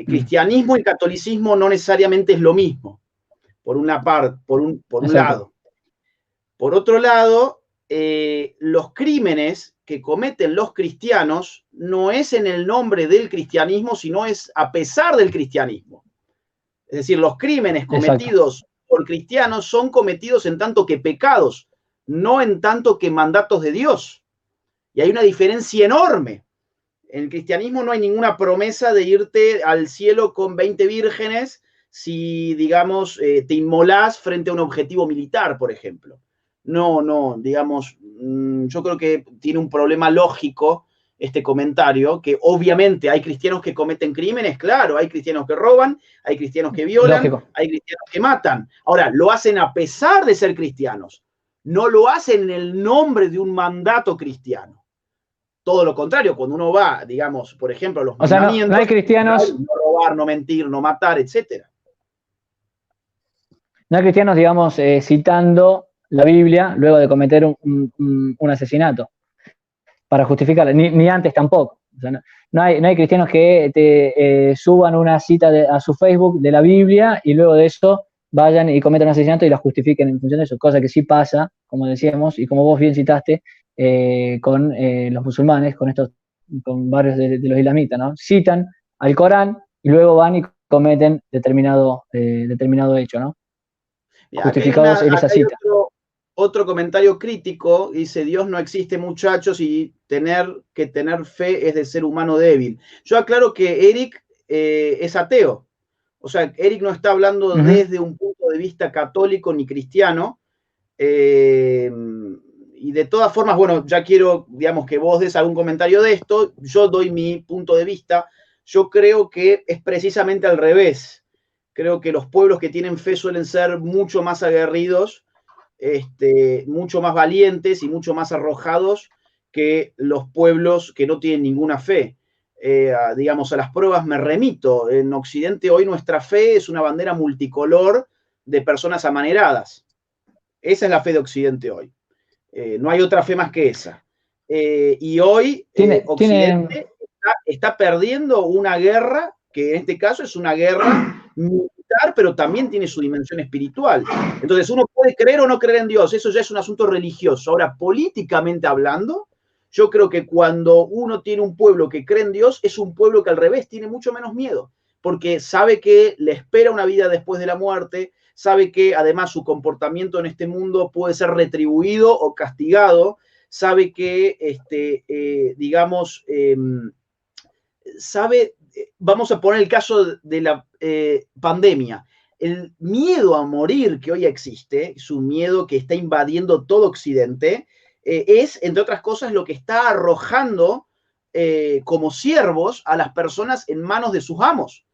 cristianismo y catolicismo no necesariamente es lo mismo, por un lado. Por otro lado, los crímenes que cometen los cristianos no es en el nombre del cristianismo, sino es a pesar del cristianismo. Es decir, los crímenes cometidos por cristianos son cometidos en tanto que pecados, no en tanto que mandatos de Dios. Y hay una diferencia enorme. En el cristianismo no hay ninguna promesa de irte al cielo con 20 vírgenes si, digamos, te inmolás frente a un objetivo militar, por ejemplo. No, digamos, yo creo que tiene un problema lógico este comentario, que obviamente hay cristianos que cometen crímenes, claro, hay cristianos que roban, hay cristianos que violan, hay cristianos que matan. Ahora, lo hacen a pesar de ser cristianos, no lo hacen en el nombre de un mandato cristiano. Todo lo contrario, cuando uno va, digamos, por ejemplo, a los mandamientos, no hay cristianos, no robar, no mentir, no matar, etcétera. No hay cristianos, digamos, citando la Biblia luego de cometer un asesinato para justificarla, ni antes tampoco. O sea, no hay cristianos que te suban una cita a su Facebook de la Biblia y luego de eso vayan y cometan un asesinato y la justifiquen en función de eso, cosa que sí pasa, como decíamos, y como vos bien citaste, con los musulmanes, con varios de los islamitas, ¿no? Citan al Corán y luego van y cometen determinado hecho, ¿no? Justificados en esa cita. Otro comentario crítico, dice, Dios no existe, muchachos, y tener fe es de ser humano débil. Yo aclaro que Eric es ateo. O sea, Eric no está hablando desde un punto de vista católico ni cristiano. Y de todas formas, bueno, ya quiero, digamos, que vos des algún comentario de esto. Yo doy mi punto de vista. Yo creo que es precisamente al revés. Creo que los pueblos que tienen fe suelen ser mucho más aguerridos, mucho más valientes y mucho más arrojados que los pueblos que no tienen ninguna fe. Digamos, a las pruebas me remito. En Occidente hoy nuestra fe es una bandera multicolor de personas amaneradas. Esa es la fe de Occidente hoy. No hay otra fe más que esa. Y hoy Occidente está perdiendo una guerra, que en este caso es una guerra militar, pero también tiene su dimensión espiritual. Entonces uno puede creer o no creer en Dios, eso ya es un asunto religioso. Ahora, políticamente hablando, yo creo que cuando uno tiene un pueblo que cree en Dios, es un pueblo que al revés tiene mucho menos miedo, porque sabe que le espera una vida después de la muerte, sabe que además su comportamiento en este mundo puede ser retribuido o castigado, sabe que, digamos, sabe, vamos a poner el caso de la pandemia, el miedo a morir que hoy existe, es un miedo que está invadiendo todo Occidente, es, entre otras cosas, lo que está arrojando como siervos a las personas en manos de sus amos.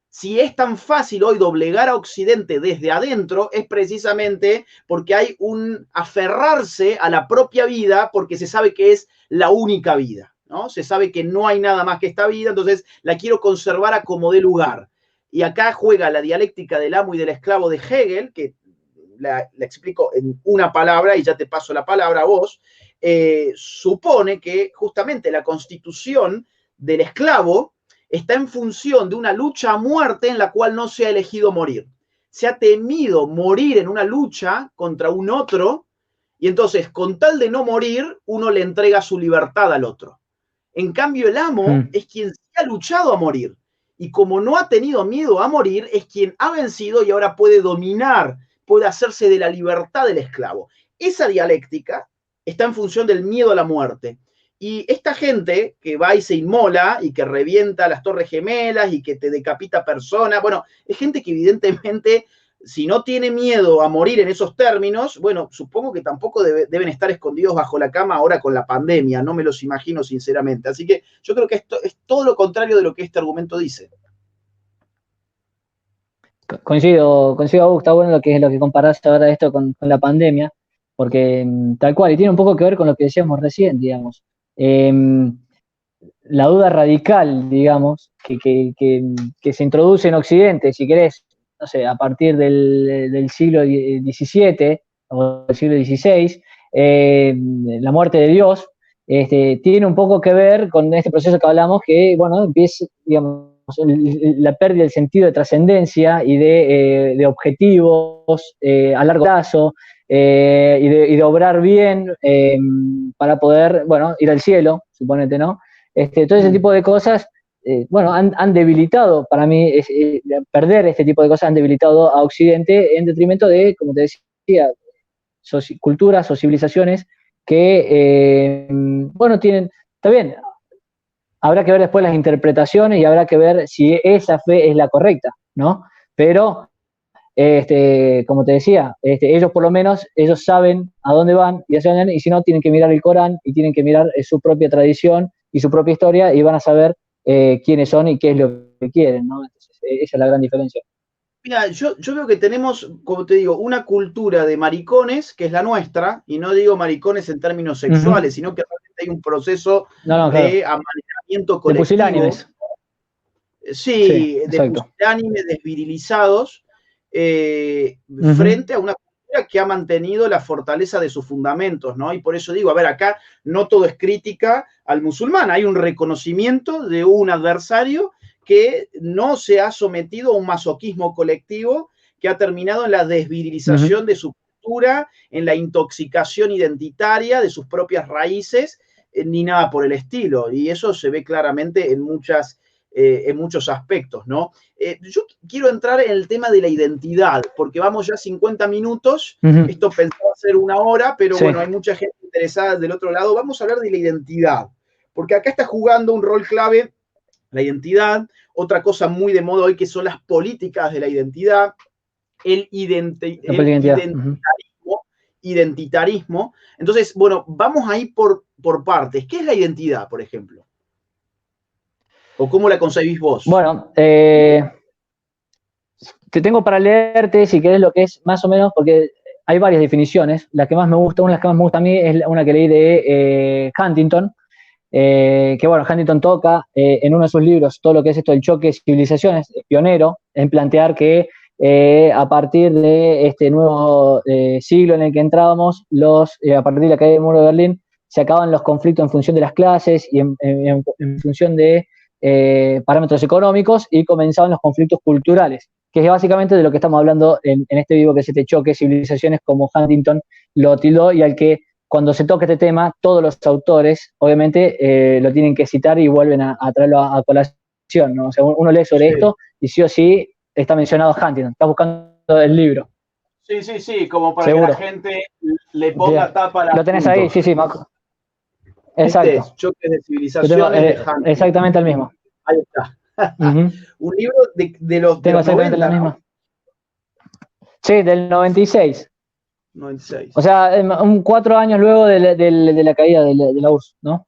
si es tan fácil hoy doblegar a Occidente desde adentro, es precisamente porque hay un aferrarse a la propia vida porque se sabe que es la única vida, ¿no? Se sabe que no hay nada más que esta vida, entonces la quiero conservar a como dé lugar. Y acá juega la dialéctica del amo y del esclavo de Hegel, que la explico en una palabra y ya te paso la palabra a vos. Supone que justamente la constitución del esclavo está en función de una lucha a muerte en la cual no se ha elegido morir. Se ha temido morir en una lucha contra un otro y entonces, con tal de no morir, uno le entrega su libertad al otro. En cambio, el amo es quien se ha luchado a morir y como no ha tenido miedo a morir, es quien ha vencido y ahora puede dominar, puede hacerse de la libertad del esclavo. Esa dialéctica está en función del miedo a la muerte. Y esta gente que va y se inmola y que revienta las Torres Gemelas y que te decapita personas, bueno, es gente que evidentemente, si no tiene miedo a morir en esos términos, bueno, supongo que tampoco deben estar escondidos bajo la cama ahora con la pandemia, no me los imagino sinceramente. Así que yo creo que esto es todo lo contrario de lo que este argumento dice. Coincido, Augusto, está bueno lo que comparás ahora esto con la pandemia, porque tal cual, y tiene un poco que ver con lo que decíamos recién, digamos. La duda radical, digamos, que se introduce en Occidente, si querés, no sé, a partir del siglo XVII o del siglo XVI, la muerte de Dios, tiene un poco que ver con este proceso que hablamos, que, bueno, empieza, digamos, la pérdida del sentido de trascendencia y de objetivos a largo plazo, y de obrar bien para poder, bueno, ir al cielo, suponete, ¿no? Todo ese tipo de cosas, bueno, han debilitado, para mí, perder este tipo de cosas han debilitado a Occidente en detrimento de, como te decía, culturas o civilizaciones que, bueno, tienen, está bien, habrá que ver después las interpretaciones y habrá que ver si esa fe es la correcta, ¿no? Pero, como te decía, ellos por lo menos, ellos saben a dónde van y hacia dónde van, y si no, tienen que mirar el Corán y tienen que mirar su propia tradición y su propia historia y van a saber quiénes son y qué es lo que quieren, ¿no? Entonces, esa es la gran diferencia. Mira, yo veo que tenemos, como te digo, una cultura de maricones, que es la nuestra, y no digo maricones en términos sexuales, sino que realmente hay un proceso claro, de amanejamiento de colectivo. pusilánimes. Sí, de pusilánimes desvirilizados, frente a una cultura que ha mantenido la fortaleza de sus fundamentos, ¿no? Y por eso digo, a ver, acá no todo es crítica al musulmán, hay un reconocimiento de un adversario que no se ha sometido a un masoquismo colectivo que ha terminado en la desvirilización de su cultura, en la intoxicación identitaria de sus propias raíces, ni nada por el estilo. Y eso se ve claramente en muchos aspectos, ¿no? Yo quiero entrar en el tema de la identidad, porque vamos ya 50 minutos, esto pensaba ser una hora, pero bueno, hay mucha gente interesada del otro lado. Vamos a hablar de la identidad, porque acá está jugando un rol clave la identidad, otra cosa muy de moda hoy que son las políticas de la identidad, el identitarismo. Entonces, bueno, vamos a ir por partes. ¿Qué es la identidad, por ejemplo? ¿O cómo la concebís vos? Bueno, te tengo para leerte, si querés, lo que es más o menos, porque hay varias definiciones. La que más me gusta, una de las que más me gusta a mí es una que leí de Huntington, que bueno, Huntington toca en uno de sus libros todo lo que es esto del choque de civilizaciones, es pionero en plantear que a partir de este nuevo siglo en el que entrábamos, a partir de la caída del muro de Berlín, se acaban los conflictos en función de las clases y en función de parámetros económicos, y comenzaban los conflictos culturales, que es básicamente de lo que estamos hablando en este vivo, que es este choque de civilizaciones, como Huntington lo tildó, y al que cuando se toca este tema, todos los autores, obviamente, lo tienen que citar y vuelven a traerlo a colación, ¿no? O sea, uno lee sobre esto y sí o sí está mencionado Huntington, está buscando el libro. Sí, como para que la gente le ponga tapa a la. Lo tenés ahí, sí, Marco. Exacto. Choques de civilizaciones de Huntington. Exactamente el mismo. Ahí está. Un libro de los 90, la misma. Sí, del 96. 96. O sea, 4 años luego de la caída de la URSS, ¿no?